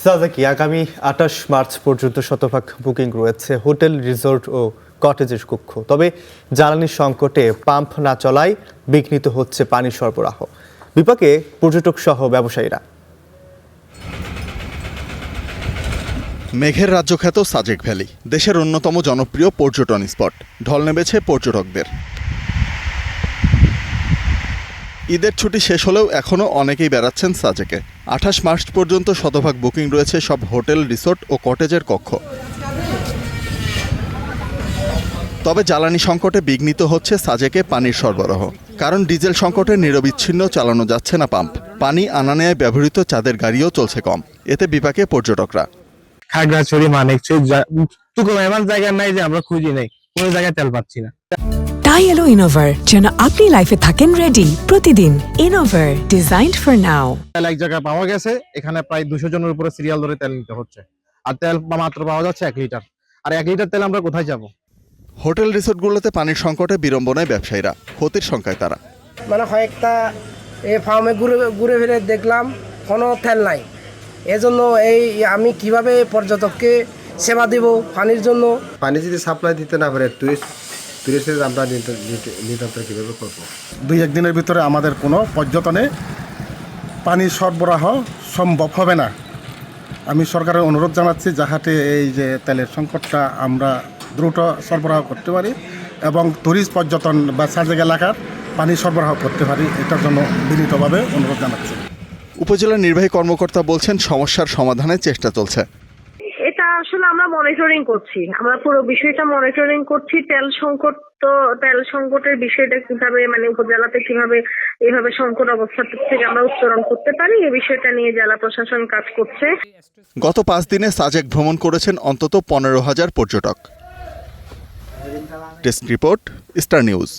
সাজেকে আগামী ২৮ মার্চ পর্যন্ত শতভাগ বুকিং রয়েছে হোটেল, রিসোর্ট ও কটেজের কক্ষ। তবে জ্বালানি সংকটে পাম্প না চলায় বিঘ্নিত হচ্ছে পানি সরবরাহ। বিপাকে পর্যটক সহ ব্যবসায়ীরা। মেঘের রাজ্য খ্যাত সাজেক ভ্যালি দেশের অন্যতম জনপ্রিয় পর্যটন স্পট। ঢল নেমেছে পর্যটকদের। ঈদের ছুটি শেষ হলেও এখনও অনেকেই বেড়াচ্ছেন সাজেকে। ২৮ মার্চ পর্যন্ত শতভাগ বুকিং রয়েছে সব হোটেল, রিসোর্ট ও কটেজের কক্ষ। তবে জ্বালানি সংকটে বিঘ্নিত হচ্ছে সাজেকে পানির সরবরাহ। কারণ ডিজেল সংকটে নিরবিচ্ছিন্ন চালানো যাচ্ছে না পাম্প। পানি আনা নেয় ব্যবহৃত চাঁদের গাড়িও চলছে কম। এতে বিপাকে পর্যটকরা। খাগড়াছড়ি, মানিকচক এমন জায়গা নাই যে আমরা খুঁজি নেই, কোনো জায়গায় তেল পাচ্ছি না। তাই এলো ইনোভার, যেন আপনি লাইফে থাকেন রেডি প্রতিদিন। Innova, designed for now. তেল এক জায়গায় পাওয়া গেছে, এখানে প্রায় 200 জনের উপরে সিরিয়াল ধরে তেল নিতে হচ্ছে। আর তেল মাত্র পাওয়া যাচ্ছে 1 লিটার। আর 1 লিটার তেল আমরা কোথায় যাব? হোটেল, রিসোর্টগুলোতে পানির সংকটে বিড়ম্বনায় ব্যবসায়ীরা। ক্ষতির সংখ্যায় তারা। মানে কয়েকটা ফার্মে ঘুরে ফিরে দেখলাম কোনো তেল নাই। এজন্য আমি কিভাবে পর্যটককে সেবা দেব পানির জন্য? পানি যদি সাপ্লাই দিতে না পারে টুরিস্টের আমরা নিয়ন্ত্রণ কীভাবে করবো? 2-1 দিনের ভিতরে আমাদের কোনো পর্যটনে পানির সরবরাহ সম্ভব হবে না। আমি সরকারের অনুরোধ জানাচ্ছি যাহাতে এই যে তেলের সংকটটা আমরা দ্রুত সরবরাহ করতে পারি এবং টুরিস্ট পর্যটন বা সাজেক এলাকার পানি সরবরাহ করতে পারি, এটার জন্য বিনীতভাবে অনুরোধ জানাচ্ছি। উপজেলা নির্বাহী কর্মকর্তা বলছেন, সমস্যার সমাধানের চেষ্টা চলছে। এটা আসলে আমরা মনিটরিং করছি, আমরা পুরো বিষয়টা মনিটরিং করছি। তেল সংকটের বিষয়টা কিভাবে উপজেলাতে কিভাবে এইভাবে সংকট অবস্থা থেকে আমরা উত্তরণ করতে পারি, এই বিষয়টা নিয়ে জেলা প্রশাসন কাজ করছে। গত 5 দিনে সাজেক ভ্রমণ করেছেন অন্তত 15,000 পর্যটক। Desk report, star news.